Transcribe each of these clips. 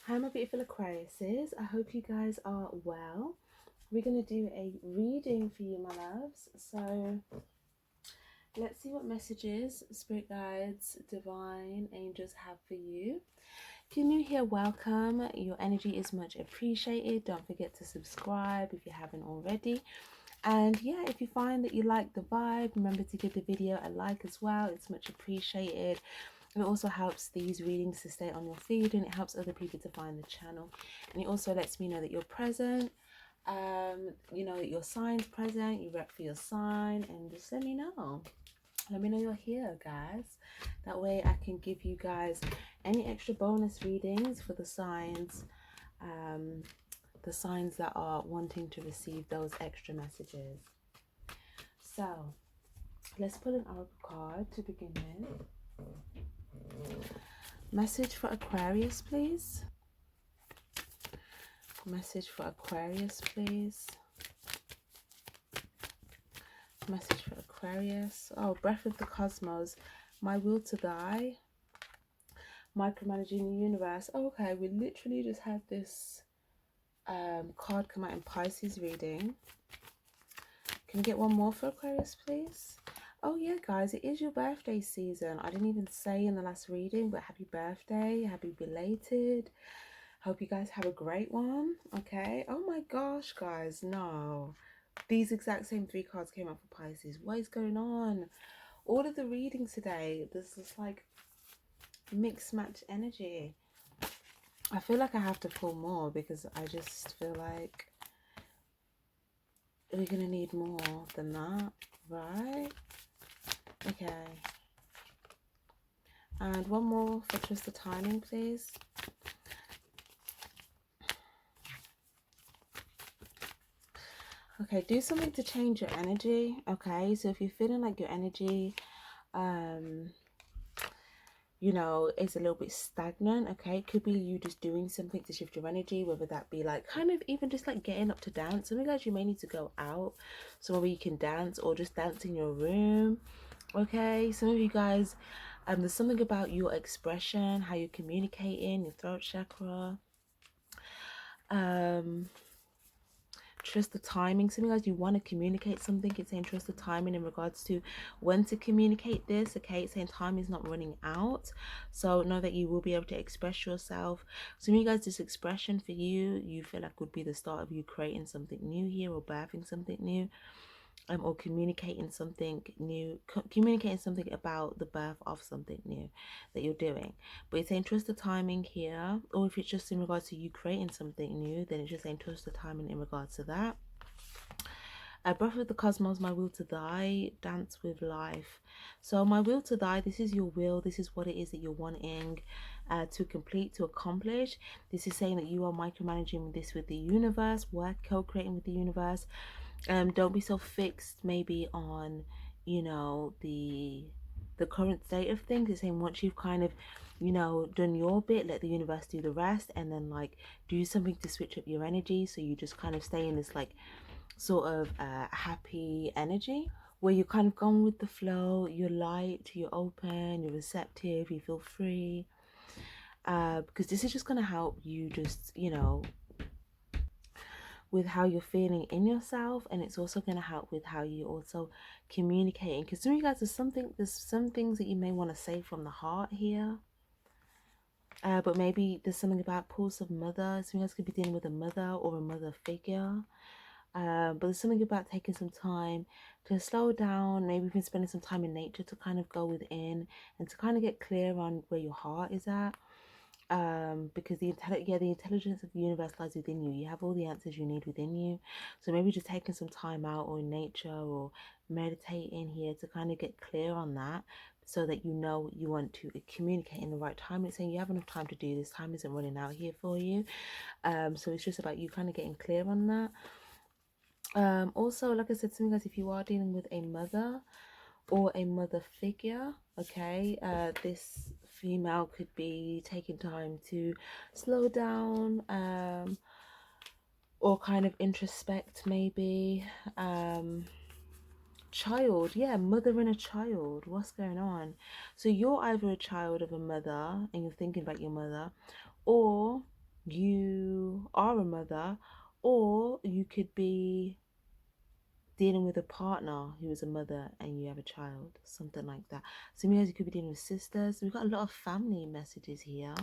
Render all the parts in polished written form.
Hi my beautiful Aquariuses, I hope you guys are well. We're going to do a reading for you, my loves. So let's see what messages spirit guides, divine angels have for you. If you're new here, welcome. Your energy is much appreciated. Don't forget to subscribe if you haven't already. And yeah, if you find that you like the vibe, remember to give the video a like as well. It's much appreciated. And it also helps these readings to stay on your feed, and it helps other people to find the channel. And it also lets me know that you're present, you know that your sign's present, you rep for your sign, and just let me know. Let me know you're here, guys. That way I can give you guys any extra bonus readings for the signs that are wanting to receive those extra messages. So let's pull an oracle card to begin with. Message for Aquarius, please. Message for Aquarius, please. Message for Aquarius. Oh, Breath of the Cosmos. My will to die. Micromanaging the universe. Oh, okay, we literally just had this card come out in Pisces reading. Can we get one more for Aquarius, please? Oh yeah, guys, it is your birthday season. I didn't even say in the last reading, but happy birthday, happy belated. Hope you guys have a great one. Okay. Oh my gosh, guys, no, these exact same three cards came up for Pisces. What is going on? All of the readings today, there's this like mixed match energy. I feel like I have to pull more because I just feel like we're gonna need more than that, right? Okay. And one more for Trust the Timing, please. Okay, do something to change your energy. Okay, so if you're feeling like your energy you know, is a little bit stagnant, okay, it could be you just doing something to shift your energy, whether that be like kind of even just like getting up to dance. Some of you guys, you may need to go out somewhere where you can dance, or just dance in your room. Okay, some of you guys, there's something about your expression, how you're communicating, your throat chakra. Trust the timing. Some of you guys, you want to communicate something. It's saying trust the timing in regards to when to communicate this. Okay, it's saying time is not running out, so know that you will be able to express yourself. Some of you guys, this expression for you, you feel like would be the start of you creating something new here, or birthing something new, or communicating something new, communicating something about the birth of something new that you're doing. But it's saying trust the timing here, or if it's just in regards to you creating something new, then it's just saying trust the timing in regards to that. Breath of the Cosmos, my will to die, dance with life. So my will to die, this is your will, this is what it is that you're wanting to complete, to accomplish. This is saying that you are micromanaging this with the universe, work co-creating with the universe. Don't be so fixed maybe on, you know, the current state of things. It's saying once you've kind of, you know, done your bit, let the universe do the rest, and then like do something to switch up your energy, so you just kind of stay in this like sort of happy energy where you're kind of going with the flow. You're light, you're open, you're receptive, you feel free, because this is just going to help you just, you know, with how you're feeling in yourself, and it's also going to help with how you also communicating, because some of you guys, there's some things that you may want to say from the heart here, but maybe there's something about pulse of mother. Some of you guys could be dealing with a mother or a mother figure, but there's something about taking some time to slow down, maybe even spending some time in nature to kind of go within and to kind of get clear on where your heart is at. Because the intelligence of the universe lies within you. You have all the answers you need within you. So maybe just taking some time out, or in nature, or meditating here to kind of get clear on that, so that you know what you want to communicate in the right time. It's saying you have enough time to do this. Time isn't running out here for you. So it's just about you kind of getting clear on that. Also, like I said, some guys, if you are dealing with a mother or a mother figure, okay, this female could be taking time to slow down, or kind of introspect maybe. Child, yeah, mother and a child, what's going on? So you're either a child of a mother and you're thinking about your mother, or you are a mother, or you could be dealing with a partner who is a mother and you have a child, something like that. So maybe you could be dealing with sisters. We've got a lot of family messages here.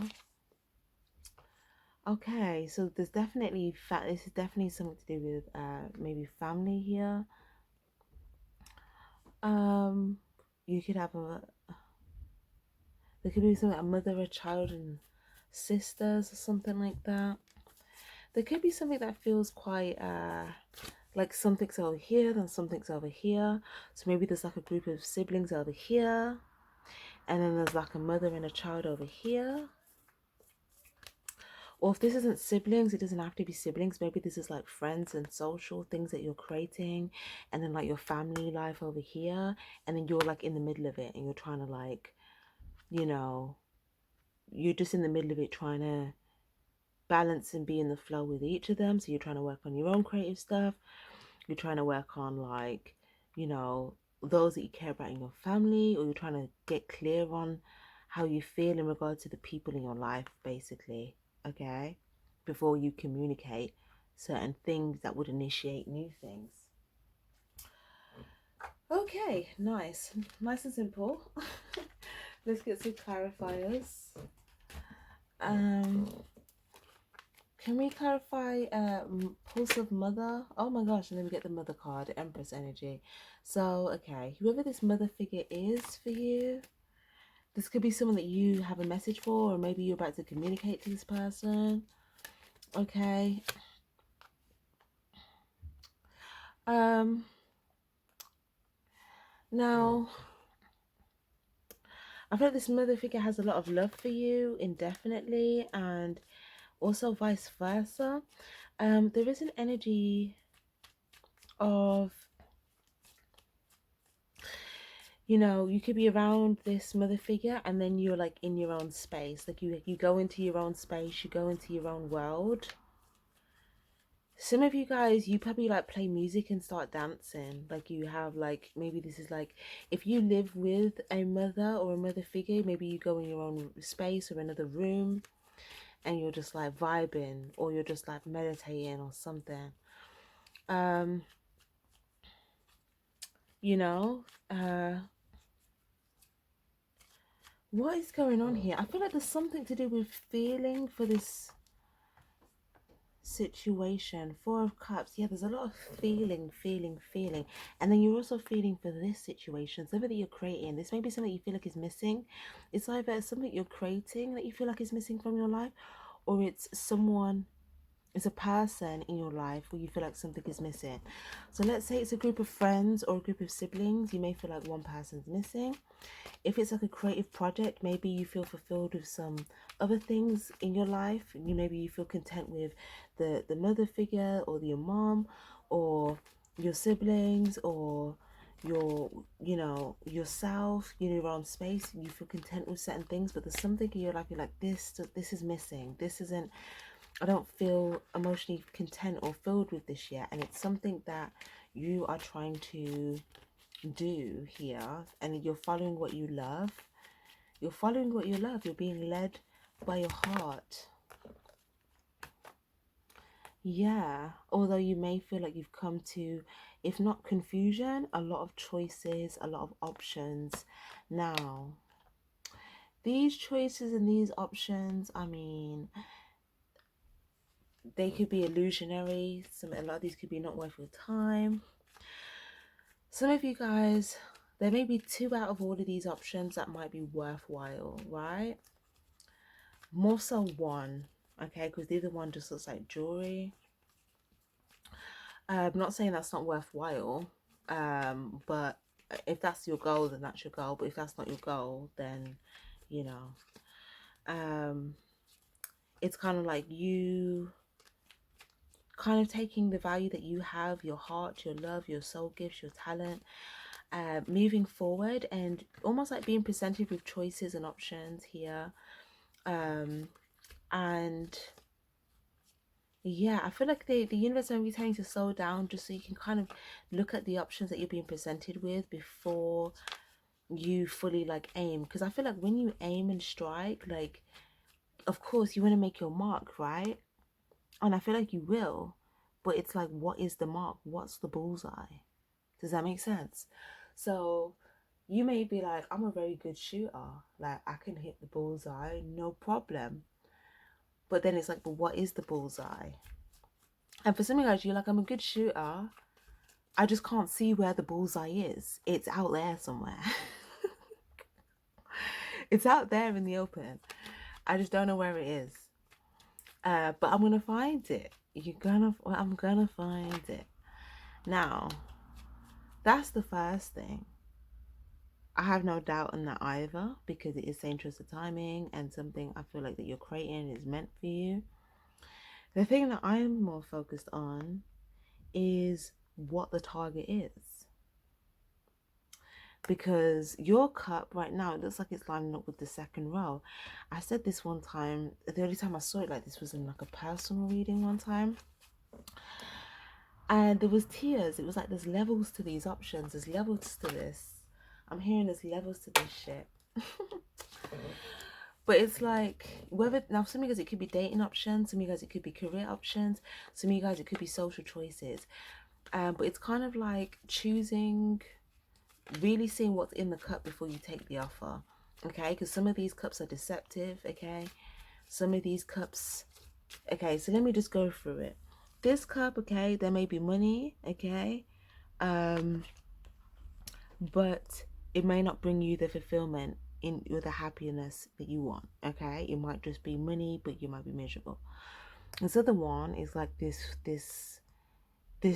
Okay, so there's definitely this is definitely something to do with maybe family here. Um, you could have there could be something, a mother, a child, and sisters or something like that. There could be something that feels quite like something's over here, then something's over here. So maybe there's like a group of siblings over here, and then there's like a mother and a child over here. Or if this isn't siblings, it doesn't have to be siblings. Maybe this is like friends and social things that you're creating, and then like your family life over here, and then you're like in the middle of it and you're trying to like, you know, you're just in the middle of it trying to balance and be in the flow with each of them. So you're trying to work on your own creative stuff. You're trying to work on like, you know, those that you care about in your family, or you're trying to get clear on how you feel in regard to the people in your life, basically, okay, before you communicate certain things that would initiate new things. Okay, nice and simple. Let's get some clarifiers. Can we clarify pulse of mother? Oh my gosh, and then we get the mother card, Empress energy. So, okay, whoever this mother figure is for you, this could be someone that you have a message for, or maybe you're about to communicate to this person. Okay. Now, I feel like this mother figure has a lot of love for you indefinitely, and also vice versa. There is an energy of, you know, you could be around this mother figure and then you're like in your own space. Like you go into your own space, you go into your own world. Some of you guys, you probably like play music and start dancing. Like you have like, maybe this is like, if you live with a mother or a mother figure, maybe you go in your own space or another room and you're just like vibing, or you're just like meditating or something. You know, what is going on here? I feel like there's something to do with feeling for this situation. Four of Cups. Yeah, there's a lot of feeling. And then you're also feeling for this situation. Something that you're creating. This may be something you feel like is missing. It's either something you're creating that you feel like is missing from your life, or it's someone, it's a person in your life where you feel like something is missing. So let's say it's a group of friends or a group of siblings. You may feel like one person's missing. If it's like a creative project, maybe you feel fulfilled with some other things in your life. Maybe you feel content with the mother figure, or your mom, or your siblings, or your, you know, yourself, your own space. You feel content with certain things, but there's something in your life you're like, this is missing. This isn't, I don't feel emotionally content or filled with this yet. And it's something that you are trying to do here, and you're following what you love. You're following what you love. You're being led by your heart. Yeah, although you may feel like you've come to, if not confusion, a lot of choices, a lot of options. Now, these choices and these options, I mean, they could be illusionary. A lot of these could be not worth your time. Some of you guys, there may be two out of all of these options that might be worthwhile, right? More so one, okay, because the other one just looks like jewelry. I'm not saying that's not worthwhile, but if that's your goal, then that's your goal. But if that's not your goal, then, you know, it's kind of like you kind of taking the value that you have, your heart, your love, your soul gifts, your talent, moving forward, and almost like being presented with choices and options here. And yeah, I feel like the universe might be telling you to slow down, just so you can kind of look at the options that you're being presented with before you fully like aim. Because I feel like when you aim and strike, like of course you want to make your mark, right? And I feel like you will, but it's like, what is the mark? What's the bullseye? Does that make sense? So you may be like, I'm a very good shooter, like I can hit the bullseye, no problem. But then it's like, but what is the bullseye? And for some of you guys, you're like, I'm a good shooter, I just can't see where the bullseye is. It's out there somewhere. It's out there in the open. I just don't know where it is. But I'm gonna find it. I'm gonna find it. Now, that's the first thing. I have no doubt in that either, because it is saying trust the timing and something I feel like that you're creating is meant for you. The thing that I'm more focused on is what the target is. Because your cup right now, it looks like it's lining up with the second row. I said this one time, the only time I saw it like this was in like a personal reading one time. And there was tiers. It was like there's levels to these options. There's levels to this. I'm hearing there's levels to this shit. But it's like, whether, now some of you guys it could be dating options, some of you guys it could be career options, some of you guys it could be social choices. But it's kind of like choosing, really seeing what's in the cup before you take the offer. Okay, because some of these cups are deceptive. Okay, some of these cups, okay, so let me just go through it. This cup, okay, there may be money, okay, but it may not bring you the fulfillment in or the happiness that you want. Okay, it might just be money, but you might be miserable. This other one is like this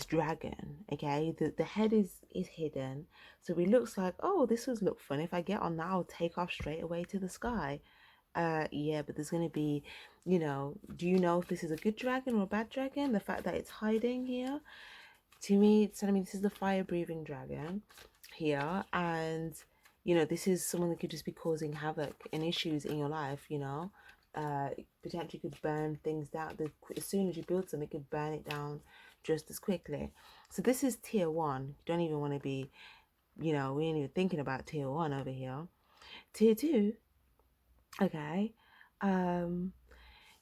dragon. Okay, the head is hidden, so it looks like, oh, this would look fun. If I get on that, I'll take off straight away to the sky. Yeah, but there's gonna be, you know, do you know if this is a good dragon or a bad dragon? The fact that it's hiding here, to me, it's telling me this is the fire breathing dragon here, and you know, this is someone that could just be causing havoc and issues in your life. You know, potentially could burn things down. As soon as you build something, it could burn it down just as quickly. So this is tier 1. You don't even want to be, you know, we ain't even thinking about tier 1 over here. Tier 2, okay,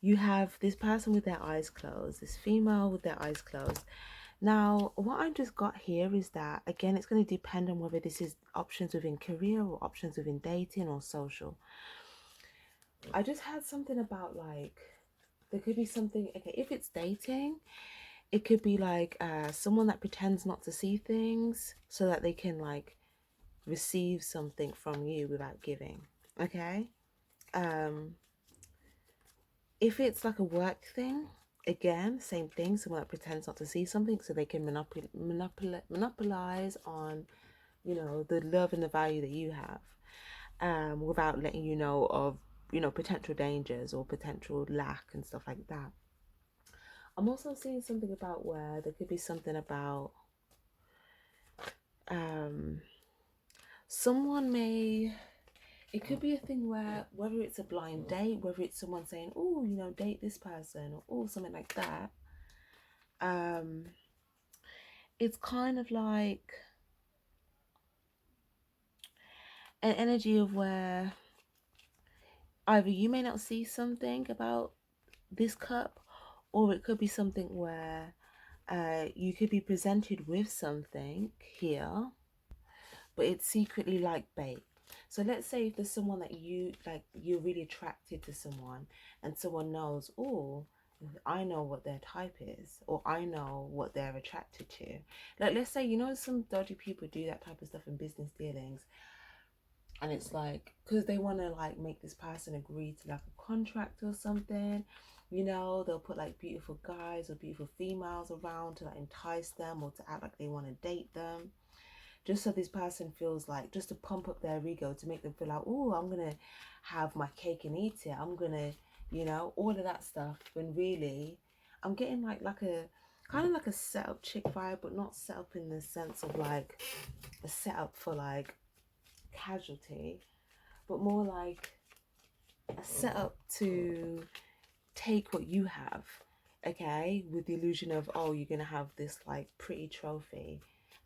you have this person with their eyes closed, this female with their eyes closed. Now, what I've just got here is that, again, it's going to depend on whether this is options within career or options within dating or social. I just had something about, like, there could be something, okay, if it's dating, it could be like someone that pretends not to see things so that they can, like, receive something from you without giving, okay? If it's like a work thing, again, same thing, someone that pretends not to see something so they can monopolize on, you know, the love and the value that you have, without letting you know of, you know, potential dangers or potential lack and stuff like that. I'm also seeing something about where there could be something about someone may, it could be a thing where, whether it's a blind date, whether it's someone saying, oh, you know, date this person, or something like that. It's kind of like an energy of where either you may not see something about this cup, or it could be something where you could be presented with something here, but it's secretly like bait. So let's say if there's someone that you like, you're really attracted to someone, and someone knows, oh, I know what their type is, or I know what they're attracted to. Like, let's say, you know, some dodgy people do that type of stuff in business dealings, and it's like, because they want to like make this person agree to like a contract or something, you know, they'll put like beautiful guys or beautiful females around to like entice them or to act like they want to date them, just so this person feels like, just to pump up their ego, to make them feel like, oh, I'm gonna have my cake and eat it, I'm gonna, you know, all of that stuff. When really I'm getting like a kind of like a setup chick vibe, but not set up in the sense of like a setup for like casualty, but more like a setup to take what you have, okay, with the illusion of, oh, you're gonna have this like pretty trophy,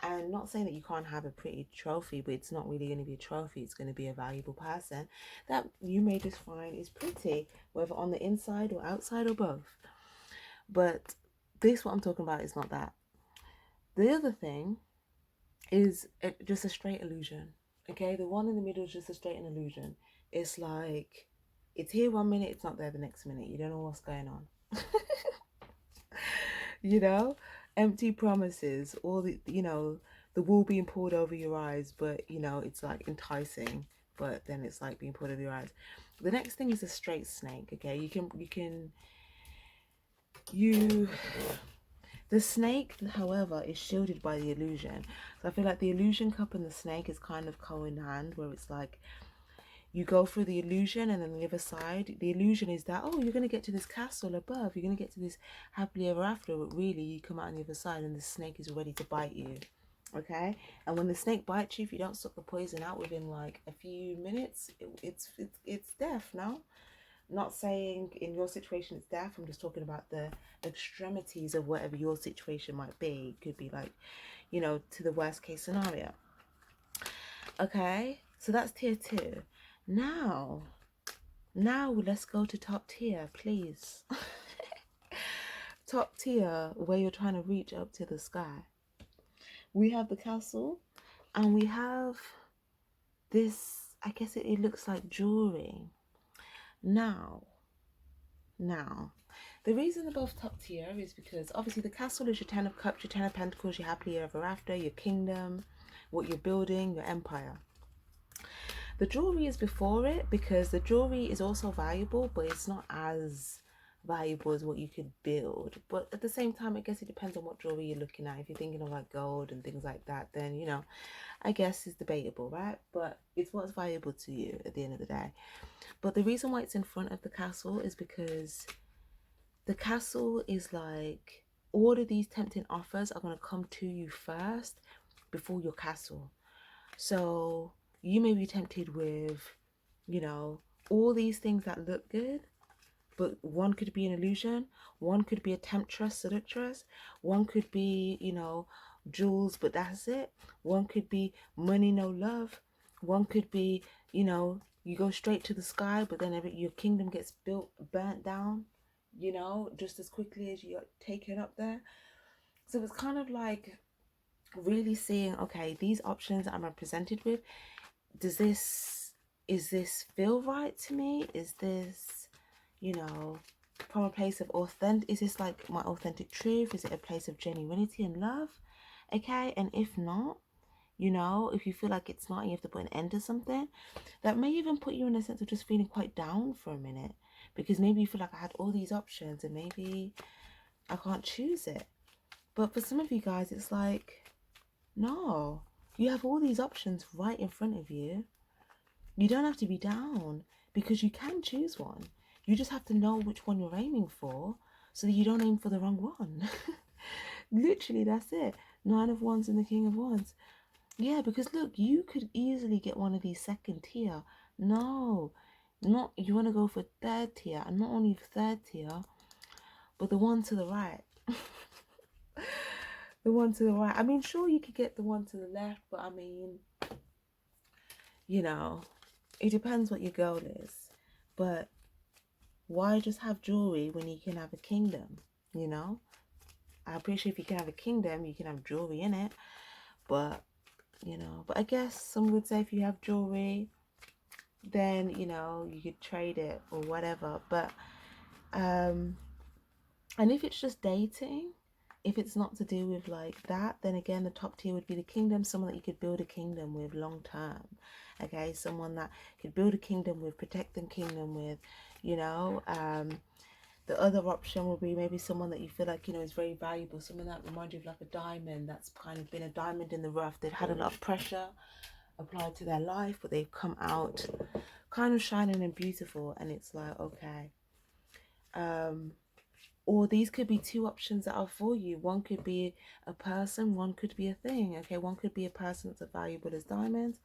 And not saying that you can't have a pretty trophy, but it's not really going to be a trophy. It's going to be a valuable person that you may just find is pretty, whether on the inside or outside or both. But this, what I'm talking about, is not that. The other thing is just a straight illusion. Okay, the one in the middle is just a straight illusion. It's like it's here one minute, it's not there the next minute. You don't know what's going on. You know, empty promises, all the, the wool being pulled over your eyes, but it's like enticing, but then it's like being pulled over your eyes. The next thing is a straight snake. Okay, the snake, however, is shielded by the illusion. So I feel like the illusion cup and the snake is kind of co in hand, where it's like you go through the illusion, and then the other side, the illusion is that, oh, you're going to get to this castle above, you're going to get to this happily ever after, but really you come out on the other side and the snake is ready to bite you. Okay, and when the snake bites you, if you don't suck the poison out within like a few minutes, it's death. No, not saying in your situation it's death. I'm just talking about the extremities of whatever your situation might be. It could be like, to the worst case scenario. Okay, so that's tier 2. Now let's go to top tier, please. Top tier, where you're trying to reach up to the sky. We have the castle, and we have this, I guess it looks like jewelry. Now, the reason above top tier is because obviously the castle is your 10 of cups, your 10 of pentacles, your happily ever after, your kingdom, what you're building, your empire. The jewelry is before it, because the jewelry is also valuable, but it's not as valuable as what you could build. But at the same time, I guess it depends on what jewelry you're looking at. If you're thinking of like gold and things like that, then I guess it's debatable, right? But it's what's valuable to you at the end of the day. But the reason why it's in front of the castle is because the castle is like, all of these tempting offers are going to come to you first before your castle. So you may be tempted with, all these things that look good, but one could be an illusion, one could be a temptress, seductress, one could be, jewels, but that's it. One could be money, no love. One could be, you go straight to the sky, but then your kingdom gets burnt down, just as quickly as you got taken up there. So it's kind of like really seeing, okay, these options I'm presented with, is this feel right to me? Is this, from a place of is this like my authentic truth? Is it a place of genuinity and love? Okay, and if not, if you feel like it's not and you have to put an end to something, that may even put you in a sense of just feeling quite down for a minute, because maybe you feel like I had all these options and maybe I can't choose it. But for some of you guys, it's like, no, you have all these options right in front of you. You don't have to be down, because you can choose one. You just have to know which one you're aiming for, so that you don't aim for the wrong one. Literally, that's it. 9 of Wands and the King of Wands. Yeah, because look, you could easily get one of these second tier. No, not, you want to go for third tier, and not only third tier, but the one to the right. The one to the right. I mean, sure, you could get the one to the left, but I mean, it depends what your goal is. But why just have jewelry when you can have a kingdom? I appreciate if you can have a kingdom, you can have jewelry in it. But but I guess some would say if you have jewelry, then you could trade it or whatever. But and if it's just dating, if it's not to do with like that, then again the top tier would be the kingdom, someone that you could build a kingdom with long term. Okay, someone that could build a kingdom with, protect them kingdom with, the other option would be maybe someone that you feel like, is very valuable, someone that reminds you of like a diamond, that's kind of been a diamond in the rough. They've had a lot of pressure applied to their life, but they've come out kind of shining and beautiful, and it's like, okay. Or these could be 2 options that are for you. One could be a person, one could be a thing. Okay, one could be a person that's as valuable as diamonds,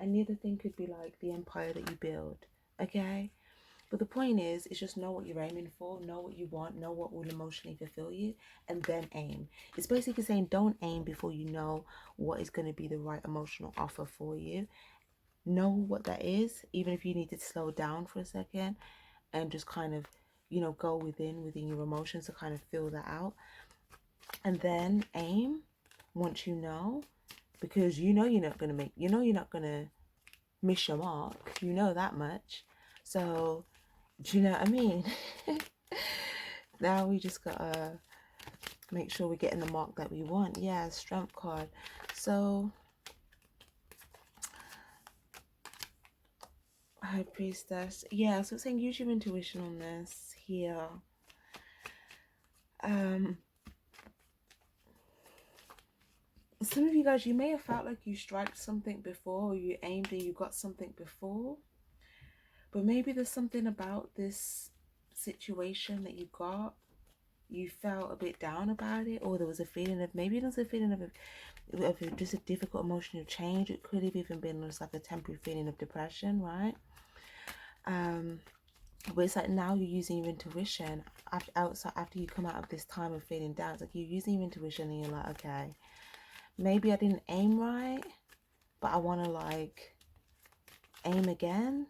and the other thing could be like the empire that you build. Okay, But the point is, just know what you're aiming for, know what you want, know what will emotionally fulfill you, and then aim. It's basically saying don't aim before you know what is going to be the right emotional offer for you. Know what that is, even if you need to slow down for a second and just kind of, go within your emotions to kind of feel that out. And then aim once you know, because you're not going to you're not going to miss your mark. You know that much. So, do you know what I mean? Now we just gotta make sure we're getting the mark that we want. Yeah, strength card. So, High Priestess. Yeah, so it's saying use your intuition on this here. Some of you guys, you may have felt like you struck something before, or you aimed and you got something before. But maybe there's something about this situation that you got, you felt a bit down about it, or there was a feeling of, maybe there's a feeling of just a difficult emotional change. It could have even been just like a temporary feeling of depression, right? But it's like now you're using your intuition after you come out of this time of feeling down. It's like you're using your intuition and you're like, okay, maybe I didn't aim right, but I want to like aim again.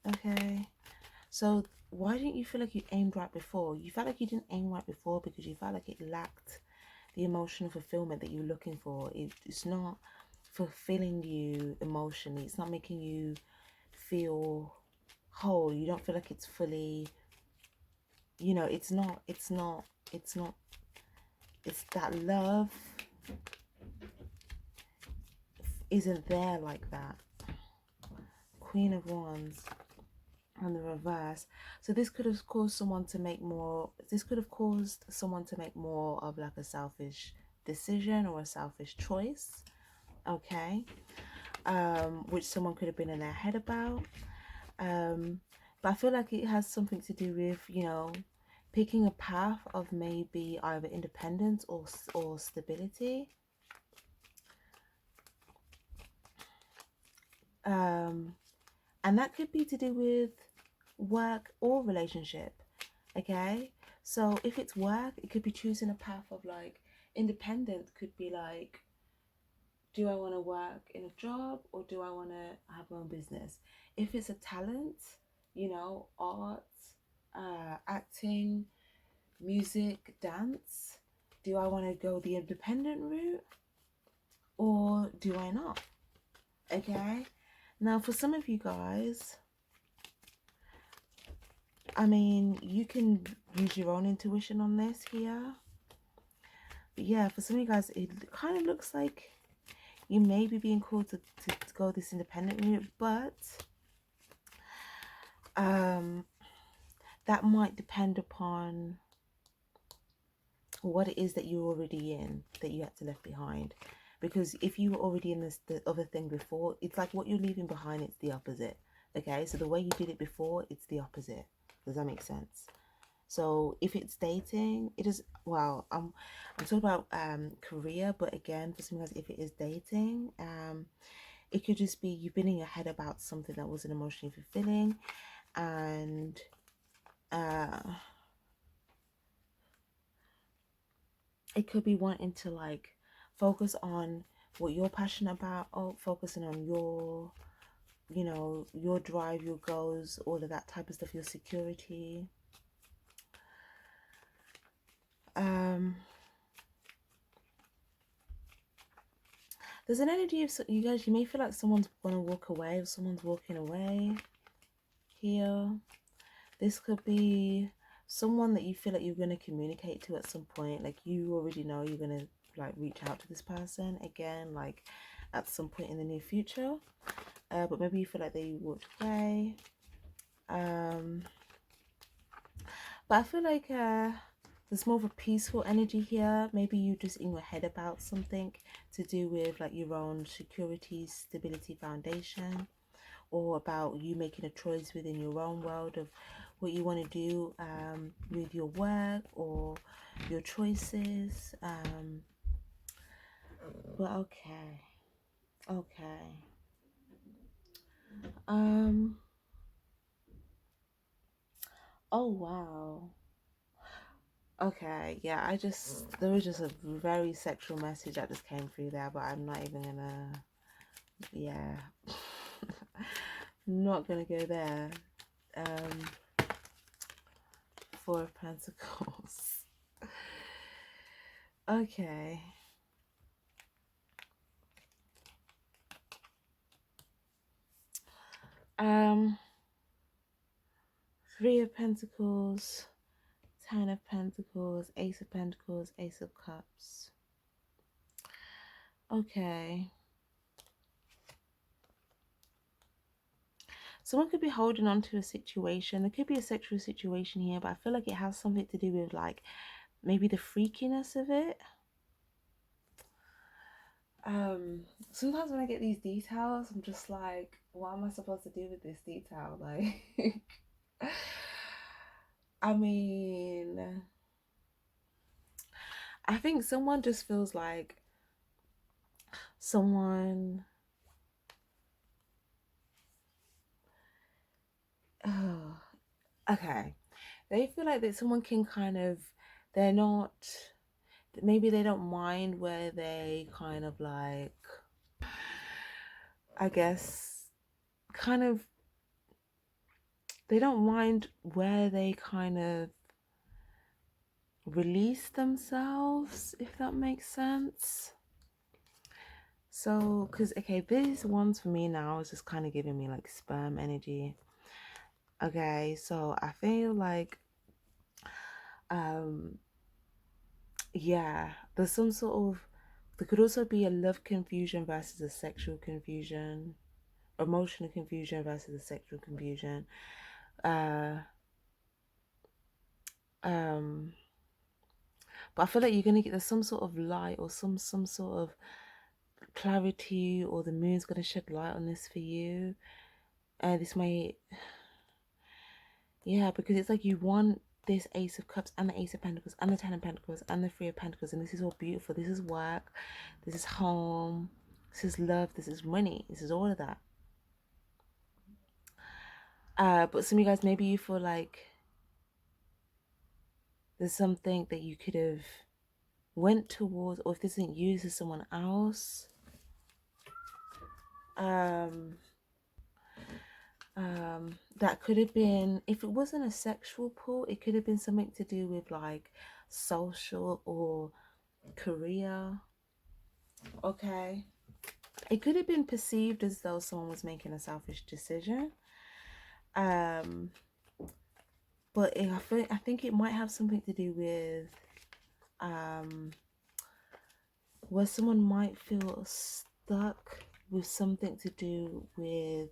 Okay, so why didn't you feel like you aimed right before? You felt like you didn't aim right before because you felt like it lacked the emotional fulfillment that you're looking for. It's not fulfilling you emotionally. It's not making you feel whole. You don't feel like it's fully, it's that love isn't there like that. Queen of Wands and the reverse. So this could have caused someone to make more, of like a selfish decision or a selfish choice, okay, which someone could have been in their head about. But I feel like it has something to do with, picking a path of maybe either independence or stability. And that could be to do with work or relationship, okay? So if it's work, it could be choosing a path of like independence. Could be like, do I want to work in a job or do I want to have my own business? If it's a talent, art, acting, music, dance, do I want to go the independent route or do I not? Okay, now for some of you guys, I mean, you can use your own intuition on this here. But yeah, for some of you guys, it kind of looks like you may be being called to go this independent route, but that might depend upon what it is that you're already in, that you had to leave behind. Because if you were already in the other thing before, it's like what you're leaving behind, it's the opposite. Okay, so the way you did it before, it's the opposite. Does that make sense? So if it's dating, it is, well, I'm talking about career, but again, for some guys, if it is dating, it could just be you've been in your head about something that wasn't emotionally fulfilling, and it could be wanting to like focus on what you're passionate about, or focusing on your, your drive, your goals, all of that type of stuff, your security. There's an energy of, you guys, you may feel like someone's going to walk away, or someone's walking away here. This could be someone that you feel like you're going to communicate to at some point. Like you already know you're going to like reach out to this person again, like at some point in the near future. But maybe you feel like they walked away. But I feel like there's more of a peaceful energy here. Maybe you just in your head about something to do with like your own security, stability, foundation, or about you making a choice within your own world of what you want to do with your work or your choices. But okay. Um, oh wow. Okay, yeah, there was just a very sexual message that just came through there, but I'm not even gonna, yeah, not gonna go there. Um, Four of Pentacles. Okay. Um, Three of Pentacles, Ten of Pentacles, Ace of Pentacles, Ace of Cups. Okay. Someone could be holding on to a situation. There could be a sexual situation here, but I feel like it has something to do with like maybe the freakiness of it. Sometimes when I get these details, I'm just like, what am I supposed to do with this detail? Like, I mean, I think someone just feels like someone, oh, okay. They feel like that someone can kind of, they're not, maybe they don't mind where they kind of like, I guess, kind of, they don't mind where they kind of release themselves, if that makes sense. So, because, okay, these ones for me now is just kind of giving me like sperm energy. Okay, so I feel like, yeah, there's some sort of, there could also be a love confusion versus a sexual confusion, emotional confusion versus a sexual confusion. Uh, but I feel like you're gonna get, there's some sort of light or some sort of clarity, or the moon's gonna shed light on this for you. This might, yeah, because it's like you want this Ace of Cups and the Ace of Pentacles and the Ten of Pentacles and the Three of Pentacles, and this is all beautiful. This is work, this is home, this is love, this is money, this is all of that. But some of you guys, maybe you feel like there's something that you could have went towards, or if this isn't you, this is someone else. That could have been, if it wasn't a sexual pull, it could have been something to do with like social or career. Okay, it could have been perceived as though someone was making a selfish decision, but I think it might have something to do with where someone might feel stuck with something to do with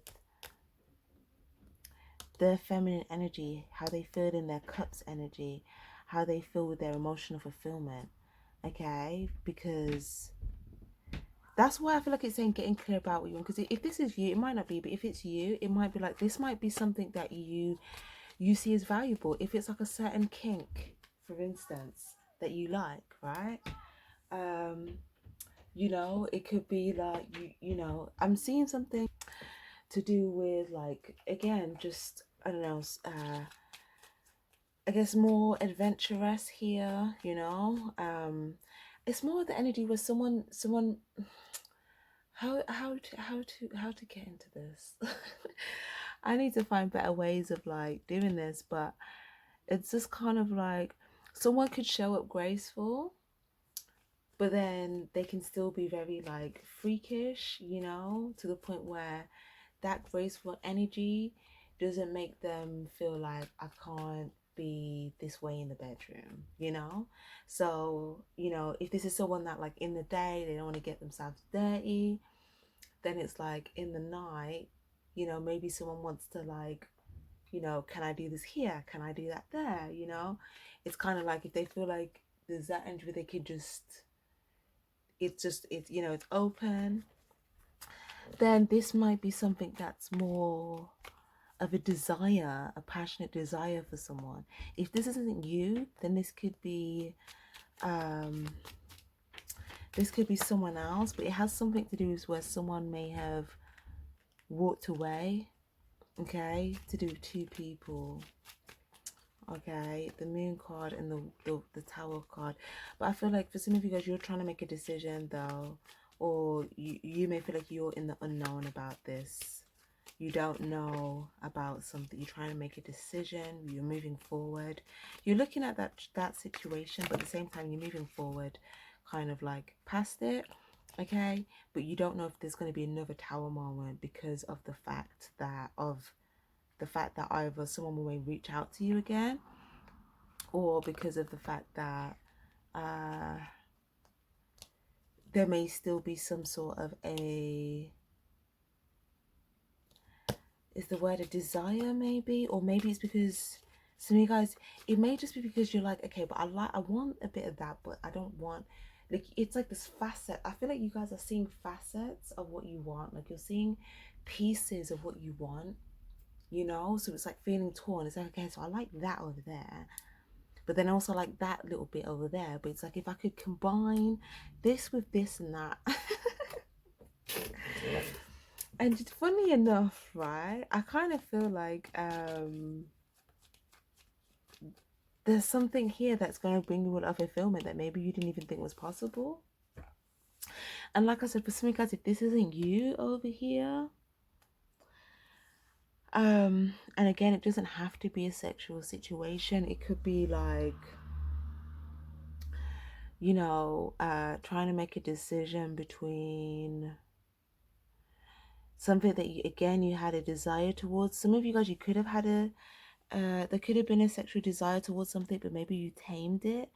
their feminine energy, how they feel in their cups energy, how they feel with their emotional fulfillment. Okay, because that's why I feel like it's saying getting clear about what you want. Because if this is you, it might not be, but if it's you, it might be like, this might be something that you see as valuable. If it's like a certain kink, for instance, that you like, right? You know, it could be like, you know, I'm seeing something to do with like, again, just, I don't know, I guess more adventurous here, you know. It's more the energy where someone how to get into this. I need to find better ways of like doing this, but it's just kind of like someone could show up graceful, but then they can still be very like freakish, you know, to the point where that graceful energy doesn't make them feel like, I can't be this way in the bedroom, you know. So, you know, if this is someone that like in the day they don't want to get themselves dirty, then it's like in the night, you know, maybe someone wants to like, you know, can I do this here, can I do that there, you know. It's kind of like if they feel like there's that energy where they could just, it's you know, it's open, then this might be something that's more of a desire, a passionate desire for someone. If this isn't you, then this could be someone else, but it has something to do with where someone may have walked away, okay, to do with 2 people. Okay, the moon card and the tower card. But I feel like for some of you guys, you're trying to make a decision though, or you may feel like you're in the unknown about this. You don't know about something. You're trying to make a decision. You're moving forward. You're looking at that situation, but at the same time you're moving forward, kind of like past it. Okay, but you don't know if there's going to be another tower moment because of the fact that either someone may reach out to you again, or because of the fact that there may still be some sort of is the word a desire, maybe, or maybe it's because some of you guys, it may just be because you're like, okay, but I want a bit of that, but I don't want, like, it's like this facet. I feel like you guys are seeing facets of what you want, like you're seeing pieces of what you want, you know. So it's like feeling torn. It's like, okay, so I like that over there, but then also like that little bit over there, but it's like if I could combine this with this and that. And funny enough, right, I kind of feel like there's something here that's going to bring you a lot of fulfillment that maybe you didn't even think was possible. And like I said, for some of you guys, if this isn't you over here, and again, it doesn't have to be a sexual situation. It could be like, you know, trying to make a decision between something that you, again, you had a desire towards. Some of you guys, you could have had there could have been a sexual desire towards something, but maybe you tamed it.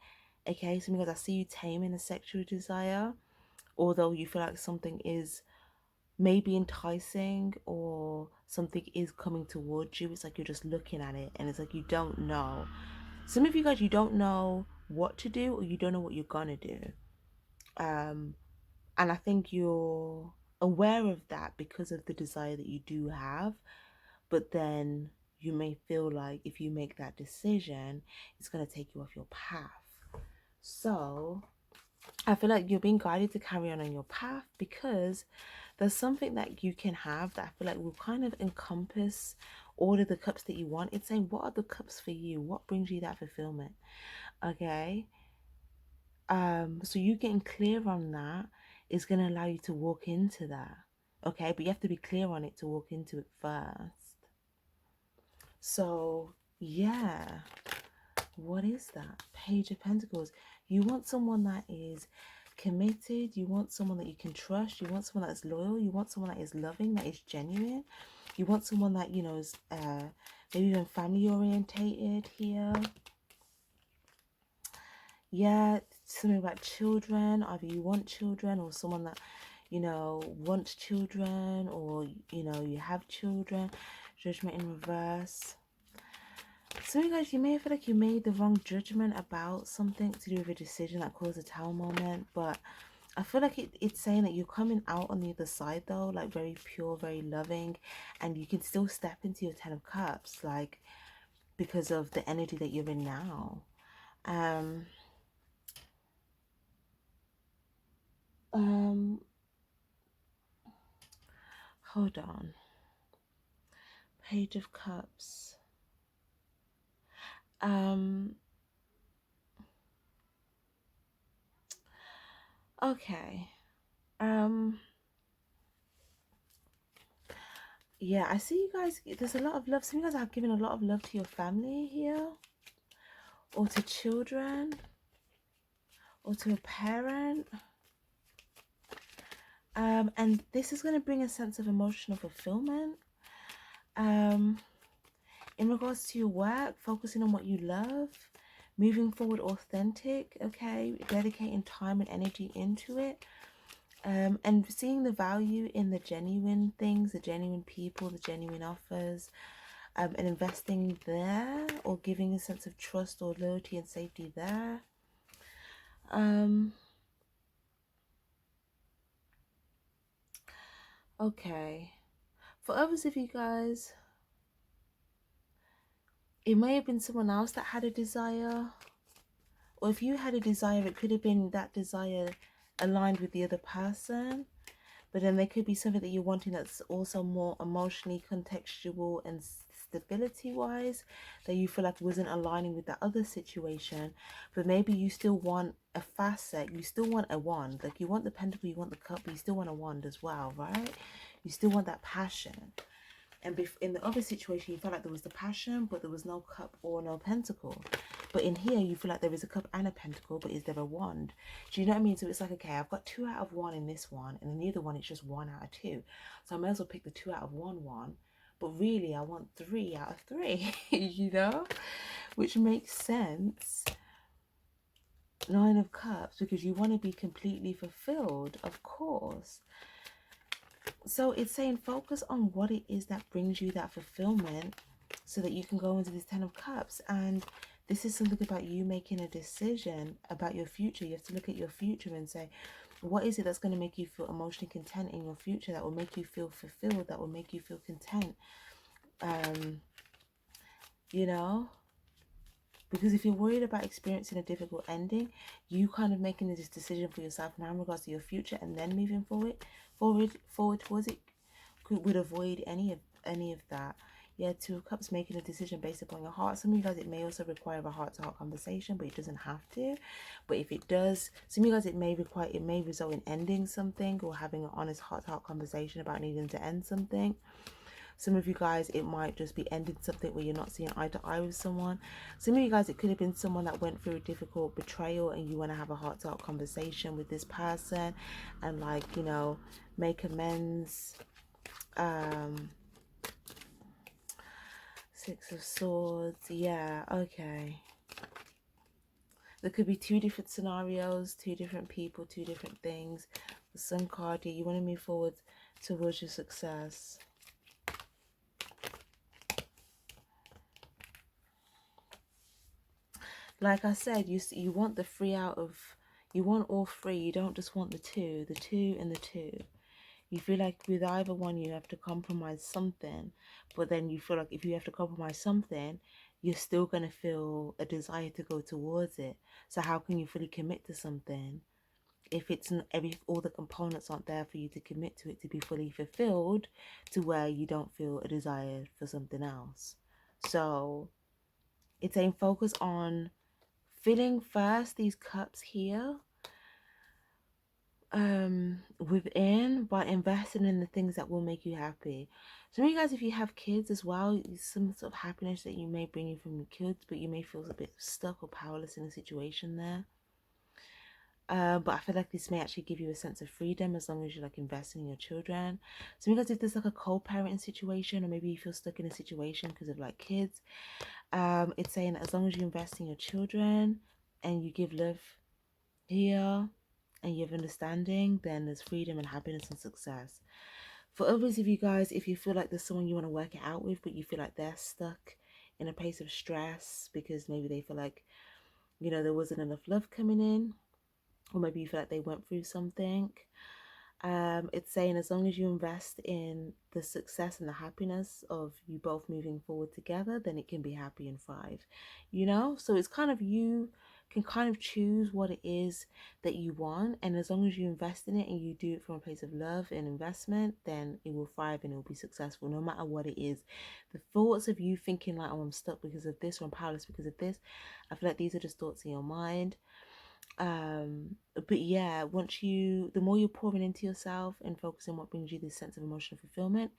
Okay, some of you guys, I see you taming a sexual desire, although you feel like something is maybe enticing or something is coming towards you. It's like you're just looking at it and it's like you don't know. Some of you guys, you don't know what to do, or you don't know what you're gonna do. And I think you're aware of that because of the desire that you do have, but then you may feel like if you make that decision, it's going to take you off your path. So I feel like you're being guided to carry on your path because there's something that you can have that I feel like will kind of encompass all of the cups that you want. It's saying, what are the cups for you? What brings you that fulfillment? Okay. So you getting clear on that is going to allow you to walk into that. Okay, but you have to be clear on it to walk into it first. So yeah, what is that? Page of Pentacles. You want someone that is committed. You want someone that you can trust. You want someone that is loyal. You want someone that is loving, that is genuine. You want someone that, you know, is maybe even family orientated here. Yeah, something about children. Either you want children, or someone that, you know, wants children, or, you know, you have children. Judgment in reverse. So you guys, you may feel like you made the wrong judgment about something to do with a decision that caused a tower moment, but I feel like it's saying that you're coming out on the other side though, like very pure, very loving, and you can still step into your 10 of Cups, like, because of the energy that you're in now. Hold on. Page of Cups. Okay. Yeah, I see you guys, there's a lot of love. Some of you guys are giving a lot of love to your family here, or to children, or to a parent. And this is going to bring a sense of emotional fulfillment. In regards to your work, focusing on what you love, moving forward authentic, okay, dedicating time and energy into it. And seeing the value in the genuine things, the genuine people, the genuine offers, and investing there, or giving a sense of trust or loyalty and safety there. Okay, for others of you guys, it may have been someone else that had a desire, or if you had a desire, it could have been that desire aligned with the other person. But then there could be something that you're wanting that's also more emotionally contextual and stability wise, that you feel like wasn't aligning with that other situation. But maybe you still want a facet, you still want a wand, like you want the pentacle, you want the cup, but you still want a wand as well, right? You still want that passion. And in the other situation, you felt like there was the passion, but there was no cup or no pentacle. But in here, you feel like there is a cup and a pentacle, but is there a wand? Do you know what I mean? So it's like, okay, I've got 2 out of 1 in this one, and in the other one, it's just 1 out of 2. So I may as well pick the 2 out of 1 one. But really, I want 3 out of 3, you know? Which makes sense. 9 of Cups, because you want to be completely fulfilled, of course. So it's saying focus on what it is that brings you that fulfillment so that you can go into this 10 of Cups. And this is something about you making a decision about your future. You have to look at your future and say, what is it that's going to make you feel emotionally content in your future, that will make you feel fulfilled, that will make you feel content? You know? Because if you're worried about experiencing a difficult ending, you kind of making this decision for yourself now in regards to your future and then moving forward towards it would avoid any of that. Yeah, 2 of Cups, making a decision based upon your heart. Some of you guys, it may also require a heart-to-heart conversation, but it doesn't have to. But if it does, some of you guys, it may result in ending something or having an honest heart-to-heart conversation about needing to end something. Some of you guys, it might just be ending something where you're not seeing eye to eye with someone. Some of you guys, it could have been someone that went through a difficult betrayal and you want to have a heart-to-heart conversation with this person and, like, you know, make amends. 6 of Swords. Yeah, okay. There could be 2 different scenarios, 2 different people, 2 different things. The Sun card here, you want to move forward towards your success. Like I said, you want the 3 out of, you want all 3. You don't just want the 2 and the 2. You feel like with either one you have to compromise something, but then you feel like if you have to compromise something, you're still going to feel a desire to go towards it. So how can you fully commit to something if it's not, all the components aren't there for you to commit to it to be fully fulfilled, to where you don't feel a desire for something else? So it's saying focus on filling first these cups here within, by investing in the things that will make you happy. Some of you guys, if you have kids as well, some sort of happiness that you may bring in from your kids, but you may feel a bit stuck or powerless in a situation there. But I feel like this may actually give you a sense of freedom as long as you're like investing in your children. So you guys, if there's like a co-parenting situation, or maybe you feel stuck in a situation because of like kids, it's saying as long as you invest in your children and you give love here and you have understanding, then there's freedom and happiness and success. For others of you guys, if you feel like there's someone you want to work it out with, but you feel like they're stuck in a place of stress because maybe they feel like, you know, there wasn't enough love coming in, or maybe you feel like they went through something, it's saying as long as you invest in the success and the happiness of you both moving forward together, then it can be happy and thrive, you know? So it's kind of, you can kind of choose what it is that you want, and as long as you invest in it and you do it from a place of love and investment, then it will thrive and it will be successful no matter what it is. The thoughts of you thinking like, oh, I'm stuck because of this, or I'm powerless because of this, I feel like these are just thoughts in your mind. But yeah, the more you're pouring into yourself and focusing on what brings you this sense of emotional fulfillment,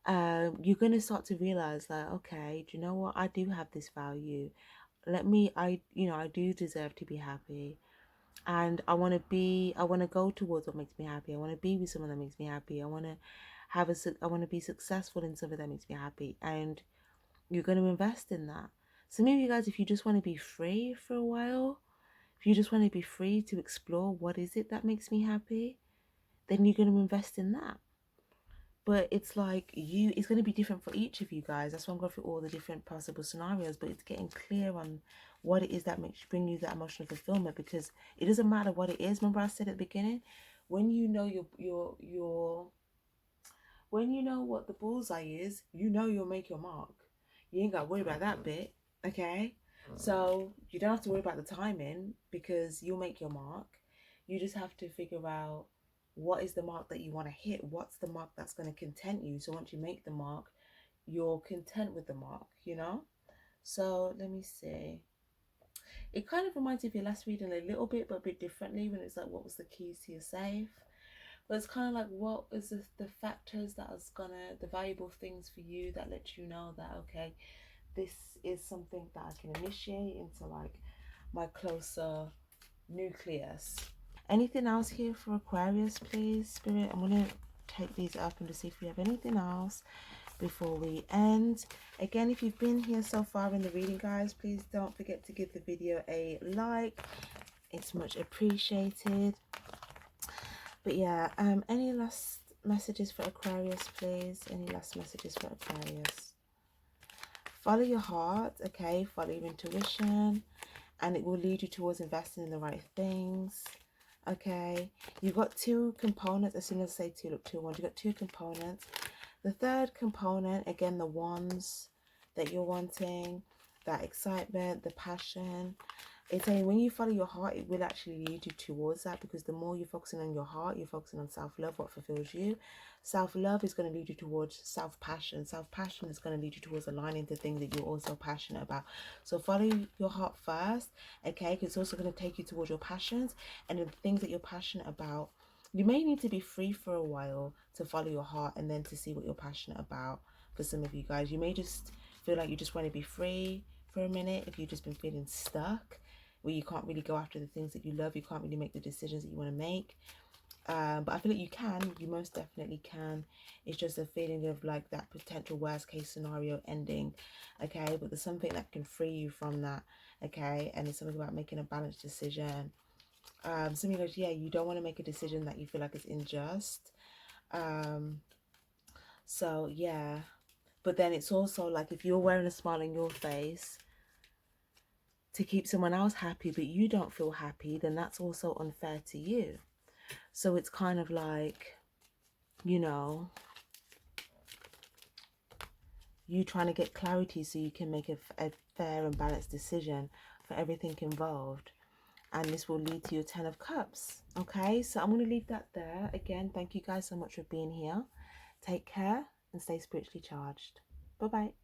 you're going to start to realize that, okay, do you know what, I do have this value. I do deserve to be happy, and I want to go towards what makes me happy. I want to be with someone that makes me happy. I want to be successful in something that makes me happy, and you're going to invest in that. So maybe you guys, if you just want to be free for a while, if you just want to be free to explore what is it that makes me happy, then you're going to invest in that. But it's like it's going to be different for each of you guys. That's why I'm going through all the different possible scenarios, but it's getting clear on what it is that makes bring you that emotional fulfillment, because it doesn't matter what it is. Remember I said at the beginning, when you know when you know what the bullseye is, you know you'll make your mark. You ain't got to worry about that bit, okay? So you don't have to worry about the timing because you'll make your mark. You just have to figure out what is the mark that you want to hit? What's the mark that's going to content you? So once you make the mark, you're content with the mark, you know? So let me see. It kind of reminds me of your last reading a little bit, but a bit differently, when it's like, what was the keys to your safe? But it's kind of like, what is the factors that is gonna, the valuable things for you that let you know that, okay, this is something that I can initiate into like my closer nucleus. Anything else here for Aquarius, please, Spirit? I'm gonna take these up and to see if we have anything else before we end. Again, if you've been here so far in the reading, guys, please don't forget to give the video a like. It's much appreciated. But yeah, any last messages for Aquarius, please? Any last messages for Aquarius? Follow your heart, okay? Follow your intuition, and it will lead you towards investing in the right things. Okay, you've got two components. As soon as I say two, look, two ones. You've got two components. The third component, again, the ones that you're wanting, that excitement, the passion. It's saying when you follow your heart, it will actually lead you towards that, because the more you're focusing on your heart, you're focusing on self-love, what fulfills you. Self-love is going to lead you towards self-passion. Self-passion is going to lead you towards aligning to things that you're also passionate about. So follow your heart first, okay? Because it's also going to take you towards your passions, and the things that you're passionate about. You may need to be free for a while to follow your heart and then to see what you're passionate about. For some of you guys, you may just feel like you just want to be free for a minute if you've just been feeling stuck, where you can't really go after the things that you love. You can't really make the decisions that you want to make. But I feel like you can. You most definitely can. It's just a feeling of like that potential worst case scenario ending, okay? But there's something that can free you from that, okay? And it's something about making a balanced decision. Something goes, yeah, you don't want to make a decision that you feel like is unjust. So yeah, but then it's also like, if you're wearing a smile on your face to keep someone else happy, but you don't feel happy, then that's also unfair to you. So it's kind of like, you know, you trying to get clarity so you can make a fair and balanced decision for everything involved. And this will lead to your 10 of Cups. Okay, so I'm going to leave that there. Again, thank you guys so much for being here. Take care and stay spiritually charged. Bye-bye.